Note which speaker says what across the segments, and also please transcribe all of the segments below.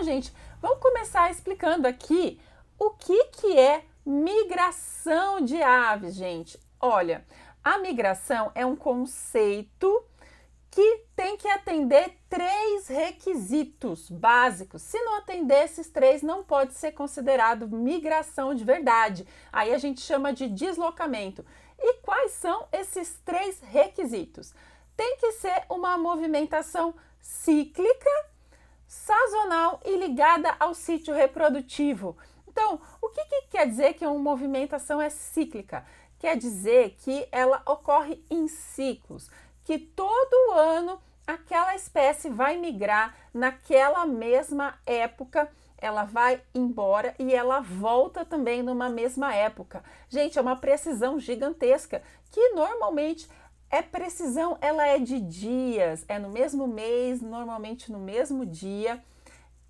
Speaker 1: gente, vamos começar explicando aqui o que é migração de aves, gente. Olha, a migração é um conceito que tem que atender 3 requisitos básicos. Se não atender esses 3, não pode ser considerado migração de verdade. Aí a gente chama de deslocamento. E quais são esses 3 requisitos? Tem que ser uma movimentação cíclica, sazonal e ligada ao sítio reprodutivo. Então, o que quer dizer que uma movimentação é cíclica? Quer dizer que ela ocorre em ciclos, que todo ano aquela espécie vai migrar naquela mesma época, ela vai embora e ela volta também numa mesma época. Gente, é uma precisão gigantesca, que normalmente precisão, ela é de dias, é no mesmo mês, normalmente no mesmo dia.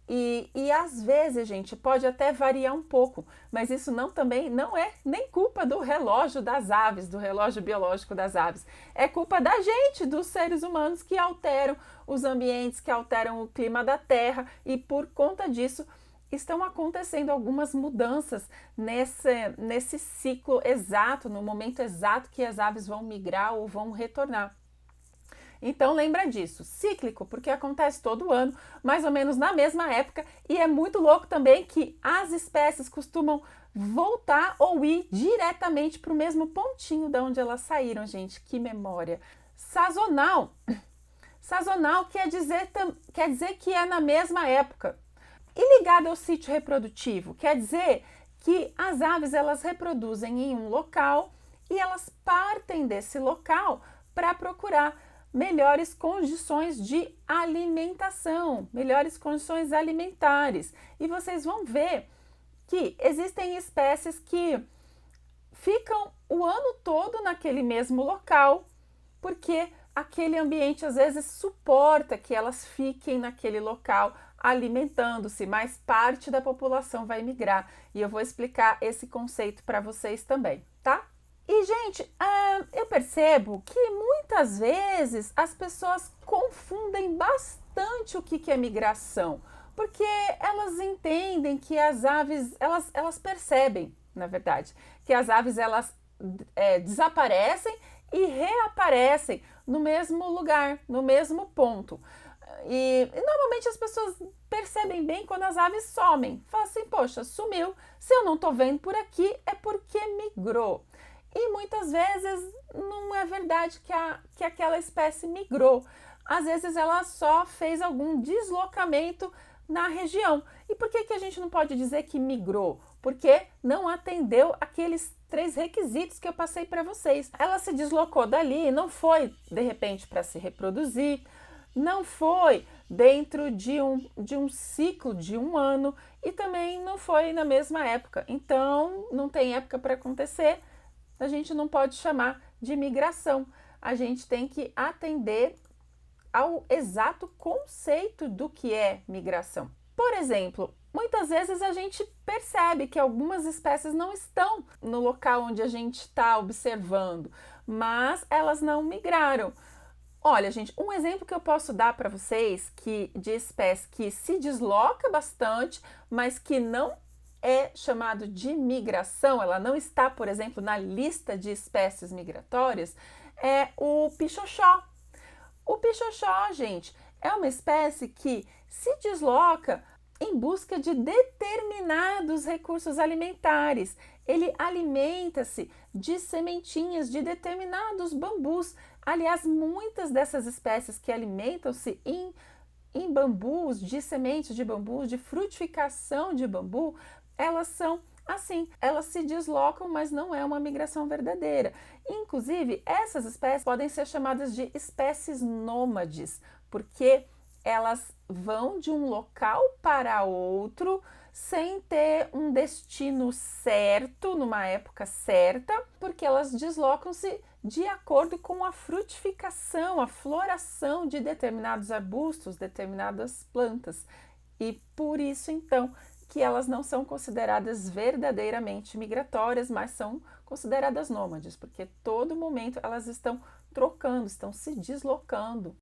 Speaker 1: E às vezes, gente, pode até variar um pouco, mas isso também não é nem culpa do relógio das aves, do relógio biológico das aves. É culpa da gente, dos seres humanos, que alteram os ambientes, que alteram o clima da Terra, e por conta disso estão acontecendo algumas mudanças nesse ciclo exato, no momento exato que as aves vão migrar ou vão retornar. Então lembra disso, cíclico, porque acontece todo ano, mais ou menos na mesma época, e é muito louco também que as espécies costumam voltar ou ir diretamente para o mesmo pontinho de onde elas saíram, gente, que memória. Sazonal, sazonal quer dizer que é na mesma época. E ligado ao sítio reprodutivo, quer dizer que as aves elas reproduzem em um local e elas partem desse local para procurar melhores condições de alimentação, melhores condições alimentares. E vocês vão ver que existem espécies que ficam o ano todo naquele mesmo local, porque aquele ambiente às vezes suporta que elas fiquem naquele local alimentando-se, mas parte da população vai migrar. E eu vou explicar esse conceito para vocês também, tá? E, gente, eu percebo que muitas vezes as pessoas confundem bastante o que é migração, porque elas entendem que as aves, elas percebem, na verdade, que as aves elas desaparecem e reaparecem no mesmo lugar, no mesmo ponto. E normalmente as pessoas percebem bem quando as aves somem. Falam assim, poxa, sumiu. Se eu não estou vendo por aqui, é porque migrou. E muitas vezes não é verdade que aquela espécie migrou. Às vezes ela só fez algum deslocamento na região. E por que a gente não pode dizer que migrou? Porque não atendeu aqueles 3 requisitos que eu passei para vocês. Ela se deslocou dali, não foi de repente para se reproduzir, não foi dentro de um ciclo de um ano e também não foi na mesma época. Então, não tem época para acontecer, a gente não pode chamar de migração. A gente tem que atender ao exato conceito do que é migração. Por exemplo, muitas vezes a gente percebe que algumas espécies não estão no local onde a gente está observando, mas elas não migraram. Olha, gente, um exemplo que eu posso dar para vocês de espécie que se desloca bastante, mas que não é chamado de migração, ela não está, por exemplo, na lista de espécies migratórias, é o pichoxó. O pichoxó, gente, é uma espécie que se desloca em busca de determinados recursos alimentares. Ele alimenta-se de sementinhas de determinados bambus. Aliás, muitas dessas espécies que alimentam-se em bambus, de sementes de bambu, de frutificação de bambu, elas são assim, elas se deslocam, mas não é uma migração verdadeira. Inclusive, essas espécies podem ser chamadas de espécies nômades, porque elas vão de um local para outro sem ter um destino certo, numa época certa, porque elas deslocam-se de acordo com a frutificação, a floração de determinados arbustos, determinadas plantas. E por isso, então, que elas não são consideradas verdadeiramente migratórias, mas são consideradas nômades, porque todo momento elas estão trocando, estão se deslocando